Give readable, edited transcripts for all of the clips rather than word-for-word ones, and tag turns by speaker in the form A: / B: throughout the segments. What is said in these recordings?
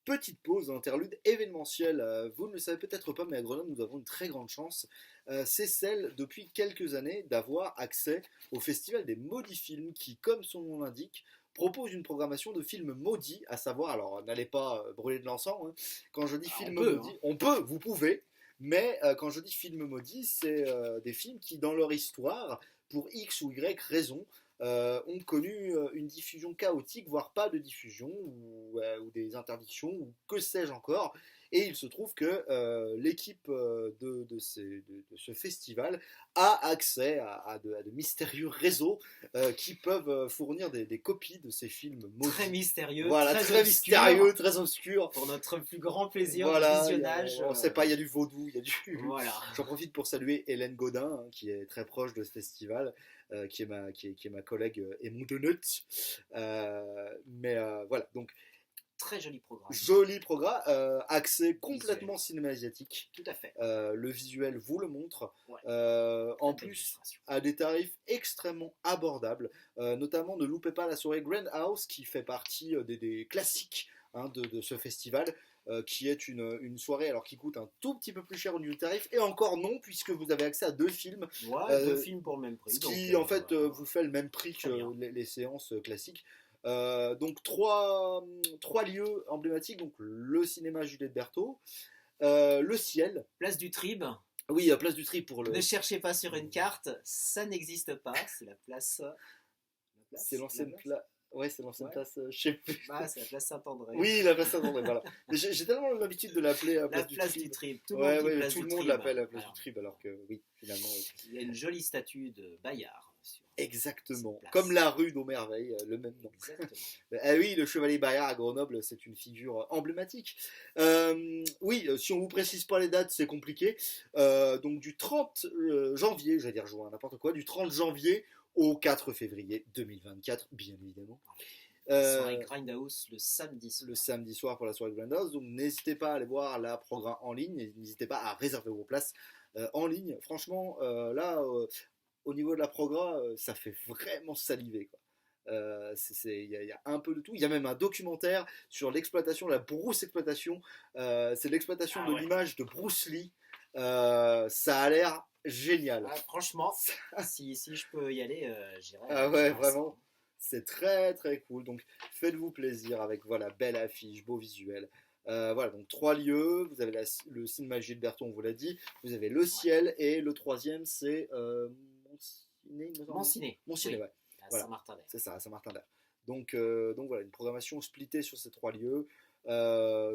A: petite pause, interlude événementiel. Vous ne le savez peut-être pas, mais à Grenoble, nous avons une très grande chance. C'est celle, depuis quelques années, d'avoir accès au Festival des Maudits Films, qui, comme son nom l'indique, propose une programmation de films maudits, à savoir, alors n'allez pas brûler de l'encens, hein. Quand je dis
B: Ah,
A: film
B: on peut,
A: maudit,
B: hein.
A: on peut, vous pouvez, mais quand je dis film maudit, c'est des films qui, dans leur histoire, pour X ou Y raison, ont connu une diffusion chaotique, voire pas de diffusion, ou des interdictions, ou que sais-je encore. Et il se trouve que l'équipe de ce festival a accès à de mystérieux réseaux qui peuvent fournir des copies de ces films
B: Très
A: maudits.
B: mystérieux,
A: Voilà,
B: très
A: très
B: obscur,
A: mystérieux, très obscur.
B: pour notre plus grand plaisir de
A: Voilà,
B: visionnage.
A: on sait pas, il y a du vaudou, il y a du.
B: Voilà.
A: J'en profite pour saluer Hélène Godin, hein, qui est très proche de ce festival, qui est ma collègue et mon donut. Voilà, donc
B: Très joli programme.
A: joli programme, axé complètement cinéma asiatique.
B: Tout à fait.
A: Le visuel vous le montre.
B: Ouais.
A: En
B: Très belle
A: plus,
B: illustration.
A: à des tarifs extrêmement abordables. Notamment, ne loupez pas la soirée Grand House, qui fait partie des classiques, hein, de ce festival. Qui est une soirée alors qui coûte un tout petit peu plus cher au niveau du tarif, et encore non, puisque vous avez accès à 2 films.
B: Ouais, 2 films pour le même prix.
A: Ce qui
B: donc,
A: en fait vous fait le même prix que les séances classiques. Donc trois lieux emblématiques, donc le cinéma Juliette Berthaud, le ciel.
B: Place du Trib.
A: Oui, place du Tri pour le.
B: Ne cherchez pas sur une carte, ça n'existe pas. C'est la place.
A: C'est l'ancienne place. Ouais, c'est l'ancienne place. Je sais plus.
B: Ah, c'est la place Saint-André.
A: Oui, la place Saint-André, voilà. J'ai tellement l'habitude de l'appeler
B: La
A: place
B: du
A: Trib.
B: Trib. Tout le monde dit place
A: tout
B: du
A: le monde
B: Trib.
A: l'appelle la place
B: Alors,
A: du Trib, alors que oui, finalement. Oui.
B: il y a une jolie statue de Bayard.
A: Exactement, comme la rue d'Aumerveille, le même nom.
B: Exactement.
A: Ah oui, le chevalier Bayard à Grenoble, c'est une figure emblématique. Oui, si on vous précise pas les dates, c'est compliqué. Donc du 30 janvier, j'allais dire juin, n'importe quoi, du 30 janvier au 4 février 2024, bien évidemment.
B: La soirée Grindhouse le samedi soir.
A: Le samedi soir pour la soirée Grindhouse. Donc n'hésitez pas à aller voir la programme en ligne, et n'hésitez pas à réserver vos places en ligne. Franchement, là, au niveau de la progra, ça fait vraiment saliver, quoi. Il y a un peu de tout. Il y a même un documentaire sur l'exploitation, la Bruce exploitation. C'est l'exploitation de l'image de Bruce Lee. Ça a l'air génial.
B: Ah, franchement, si je peux y aller, j'irai.
A: Ah ouais, vraiment. C'est très très cool. Donc faites-vous plaisir avec voilà, belle affiche, beau visuel. Voilà, donc 3 lieux. Vous avez le cinéma Gilles Berton, on vous l'a dit. Vous avez le ciel, et le troisième c'est
B: Monciné.
A: Monciné,
B: Oui.
A: ouais.
B: À
A: Voilà.
B: Saint-Martin-d'Air.
A: C'est ça, à Saint-Martin-d'Air. Donc voilà, une programmation splittée sur ces 3 lieux.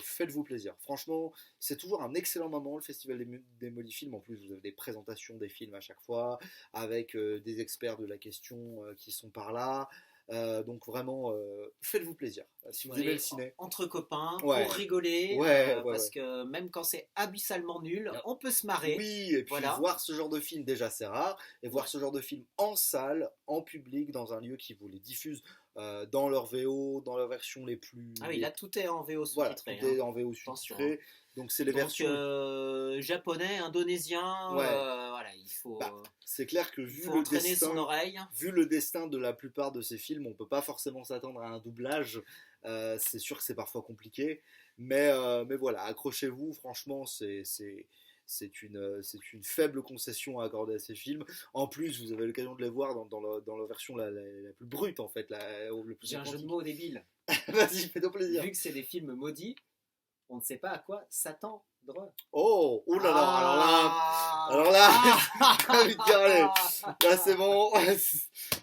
A: Faites-vous plaisir. Franchement, c'est toujours un excellent moment, le Festival des Maudits Films. En plus, vous avez des présentations des films à chaque fois, avec des experts de la question qui sont par là. Donc vraiment, faites-vous plaisir. Si vous aimez le ciné.
B: Entre copains,
A: Ouais.
B: pour rigoler, parce que même quand c'est abyssalement nul, on peut se marrer.
A: Oui, et puis voir ce genre de film, déjà c'est rare, et voir ce genre de film en salle, en public, dans un lieu qui vous les diffuse dans leur VO, dans leur version les plus.
B: Ah oui, là tout est en VO
A: Voilà,
B: sous-titré.
A: tout est en VO sous-titré. Donc c'est les versions.
B: Japonais, indonésien, voilà, il faut.
A: C'est clair que
B: vu
A: le destin de la plupart de ces films, on peut pas forcément s'attendre à un doublage. C'est sûr que c'est parfois compliqué, mais voilà, accrochez-vous. Franchement, c'est une faible concession à accorder à ces films. En plus, vous avez l'occasion de les voir dans la version la plus brute, en fait. Le plus
B: J'ai un jeu de mots débile.
A: Vas-y, fais-toi plaisir.
B: Vu que c'est des films maudits, on ne sait pas à quoi s'attendre.
A: Oh là là, alors là, vite allez, là c'est bon,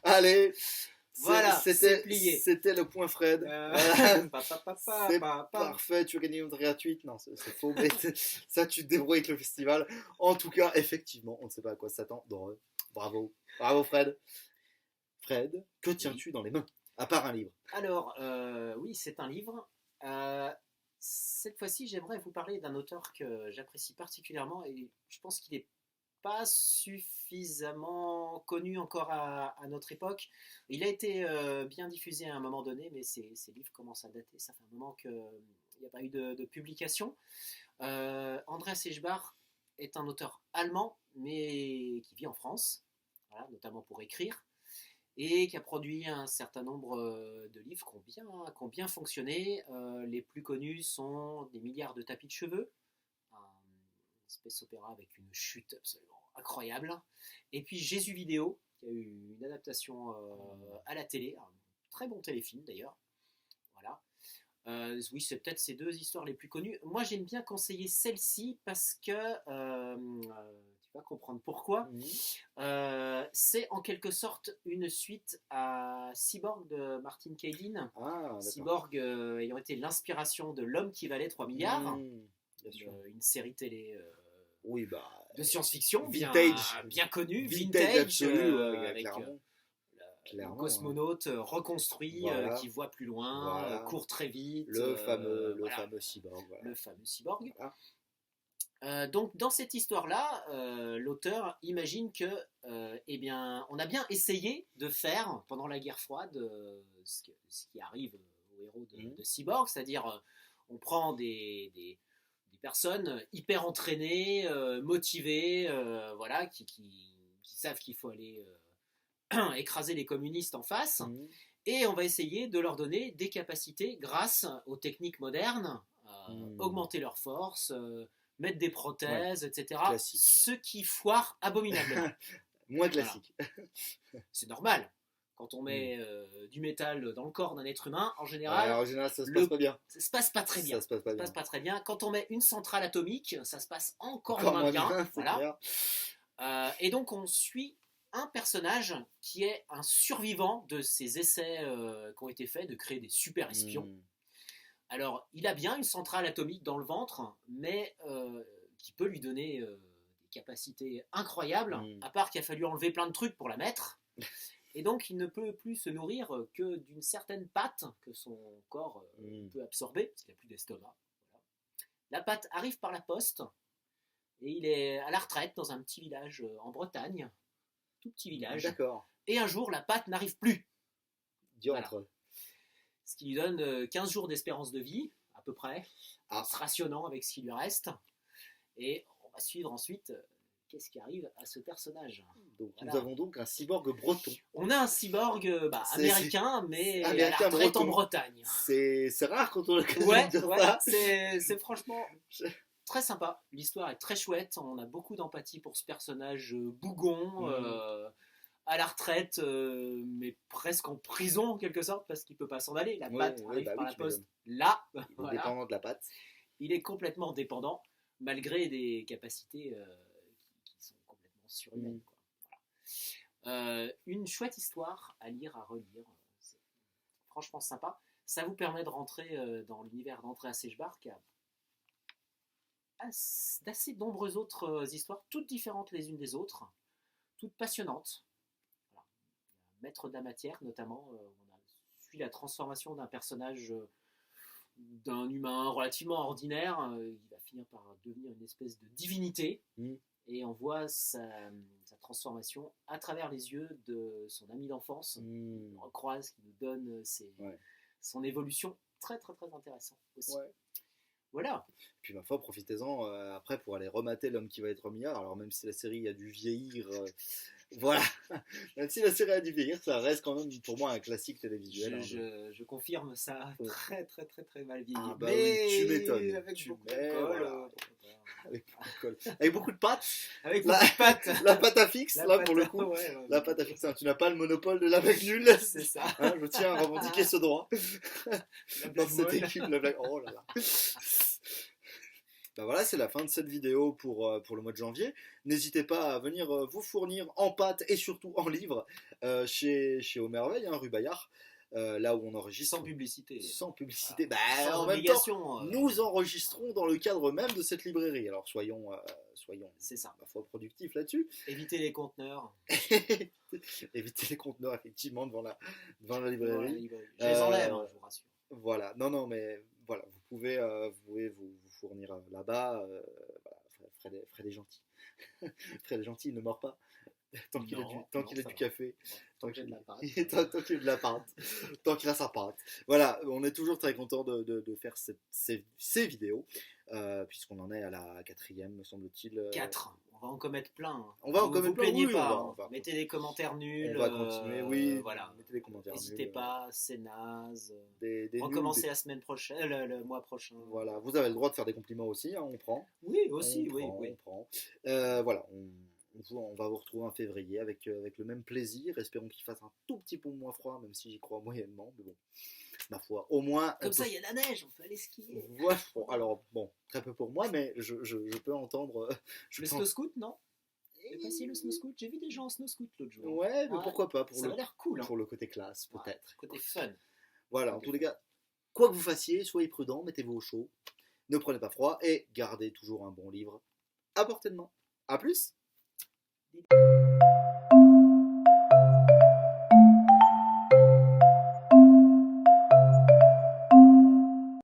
A: allez.
B: Voilà, c'est plié.
A: C'était le point Fred. C'est parfait, tu as gagné une entrée gratuite. Non, c'est faux, mais ça tu te débrouilles avec le festival. En tout cas, effectivement, on ne sait pas à quoi s'attendre. Bravo Fred. Fred, que tiens-tu dans les mains, à part un livre?
B: Alors, oui, c'est un livre. Cette fois-ci, j'aimerais vous parler d'un auteur que j'apprécie particulièrement, et je pense qu'il n'est pas suffisamment connu encore à notre époque. Il a été bien diffusé à un moment donné, mais ses livres commencent à dater. Ça fait un moment qu'il n'y a pas eu de publication. Andreas Eschbach est un auteur allemand, mais qui vit en France, voilà, notamment pour écrire. et qui a produit un certain nombre de livres qui ont bien fonctionné. Les plus connus sont Des milliards de tapis de cheveux, un espèce opéra avec une chute absolument incroyable. Et puis Jésus Vidéo, qui a eu une adaptation à la télé, un très bon téléfilm d'ailleurs. Voilà. Oui, c'est peut-être ces deux histoires les plus connues. Moi, j'aime bien conseiller celle-ci parce que tu vas comprendre pourquoi. C'est en quelque sorte une suite à Cyborg de Martin Caidin. Cyborg ayant été l'inspiration de L'homme qui valait 3 milliards, une série télé
A: oui, bah,
B: de science-fiction bien connue,
A: vintage absolu,
B: avec un cosmonaute reconstruit
A: voilà.
B: qui voit plus loin,
A: voilà.
B: Court très vite.
A: Le fameux cyborg. Voilà.
B: Le fameux cyborg.
A: Voilà.
B: Donc dans cette histoire-là, l'auteur imagine que, on a bien essayé de faire pendant la guerre froide ce qui arrive aux héros de Cyborg, c'est-à-dire on prend des personnes hyper entraînées, motivées, voilà, qui savent qu'il faut aller écraser les communistes en face, et on va essayer de leur donner des capacités grâce aux techniques modernes, augmenter leur force, mettre des prothèses, etc.
A: Classique.
B: Ce qui foire abominablement.
A: Moins classique.
B: Voilà. C'est normal. Quand on met du métal dans le corps d'un être humain, en général,
A: ça se passe pas bien.
B: Ça se passe pas très bien.
A: Ça se passe pas
B: très bien. Quand on met une centrale atomique, ça se passe encore moins bien. Voilà. Et donc on suit un personnage qui est un survivant de ces essais qui ont été faits de créer des super espions. Alors, il a bien une centrale atomique dans le ventre, mais qui peut lui donner des capacités incroyables, à part qu'il a fallu enlever plein de trucs pour la mettre. Et donc, il ne peut plus se nourrir que d'une certaine pâte que son corps peut absorber, parce qu'il n'a plus d'estomac. Voilà. La pâte arrive par la poste, et il est à la retraite dans un petit village en Bretagne, tout petit village.
A: D'accord.
B: Et un jour, la pâte n'arrive plus.
A: Voilà.
B: Ce qui lui donne 15 jours d'espérance de vie, à peu près, en se rationnant avec ce qui lui reste. Et on va suivre ensuite qu'est-ce qui arrive à ce personnage.
A: Donc, voilà. Nous avons donc un cyborg breton.
B: On a un cyborg américain, mais à la retraite breton. En Bretagne.
A: C'est rare quand on le connaît.
B: Ouais, c'est franchement très sympa. L'histoire est très chouette. On a beaucoup d'empathie pour ce personnage bougon, à la retraite, mais presque en prison en quelque sorte, parce qu'il ne peut pas s'en aller. La pâte arrive par la poste. Là,
A: il est dépendant de la pâte.
B: Il est complètement dépendant, malgré des capacités qui sont complètement surhumaines. Voilà. Une chouette histoire à lire, à relire. C'est franchement sympa. Ça vous permet de rentrer dans l'univers d'Andreas Sechbach, qui a d'assez nombreuses autres histoires, toutes différentes les unes des autres, toutes passionnantes. Voilà. Maître de la matière, notamment, on a suivi la transformation d'un personnage, d'un humain relativement ordinaire, il va finir par devenir une espèce de divinité, et on voit sa transformation à travers les yeux de son ami d'enfance, Recroise, qui nous donne son évolution. Très très très intéressant aussi. Voilà.
A: Puis ma foi, profitez-en après pour aller remater L'homme qui va être milliard. Alors même si la série a dû vieillir, voilà. Même si la série a dû vieillir, ça reste quand même pour moi un classique télévisuel.
B: Je confirme, ça a très très très très mal vieilli.
A: Ah bah mais oui, tu m'étonnes.
B: Avec beaucoup d'alcool.
A: Voilà. Avec beaucoup de pâtes.
B: Avec beaucoup de pâtes.
A: La pâte à fixe, là pour le coup. La pâte à fixe, hein, tu n'as pas le monopole de la blague nulle.
B: C'est ça.
A: Hein, je tiens à revendiquer ce droit. Dans cette équipe, la blague. Oh là là. Ben voilà, c'est la fin de cette vidéo pour le mois de janvier. N'hésitez pas à venir vous fournir en pâtes et surtout en livres chez Aumerveille, rue Bayard. Là où on enregistre.
B: Sans publicité.
A: Sans publicité.
B: Sans
A: en même temps, nous enregistrons dans le cadre même de cette librairie. Alors soyons
B: c'est ça.
A: Ma foi, productifs là-dessus.
B: Évitez les conteneurs.
A: Évitez les conteneurs, effectivement, devant la librairie.
B: Je les enlève, je vous rassure.
A: Voilà. Non, mais voilà, vous pouvez vous fournir là-bas. Voilà, Fred est gentil. Fred est gentil, il ne mord pas. Tant qu'il a du café, tant qu'il a de la pâte, tant qu'il a sa pâte. Voilà, on est toujours très content de faire ces vidéos, puisqu'on en est à la 4e, me semble-t-il.
B: 4. On va en commettre plein. Hein.
A: On va en
B: Vous
A: commettre
B: vous
A: plein,
B: plaignez
A: oui,
B: pas.
A: on va-
B: Mettez des commentaires nuls.
A: On va continuer, oui.
B: Voilà.
A: Mettez des commentaires
B: N'hésitez
A: nuls.
B: pas, c'est naze.
A: Des nuls,
B: Recommencez la semaine prochaine, le mois prochain.
A: Voilà, vous avez le droit de faire des compliments aussi, hein, on prend.
B: Oui, aussi,
A: on
B: oui,
A: prend,
B: oui.
A: on prend. Voilà, on va vous retrouver en février avec le même plaisir. Espérons qu'il fasse un tout petit peu moins froid, même si j'y crois moyennement. Mais bon, ma foi, au moins.
B: Comme ça, il y a de la neige, on peut aller skier.
A: Voilà, bon, alors, bon, très peu pour moi, mais je peux entendre.
B: Le
A: peux
B: snow scoot, non? J'ai passé le snow scoot. J'ai vu des gens en snow scoot l'autre jour.
A: Ouais, mais pourquoi pas
B: Ça a l'air cool. Hein.
A: pour le côté classe,
B: Ouais,
A: peut-être.
B: côté fun.
A: Voilà, en tous les cas, quoi que vous fassiez, soyez prudents, mettez-vous au chaud, ne prenez pas froid et gardez toujours un bon livre à portée de main. A plus!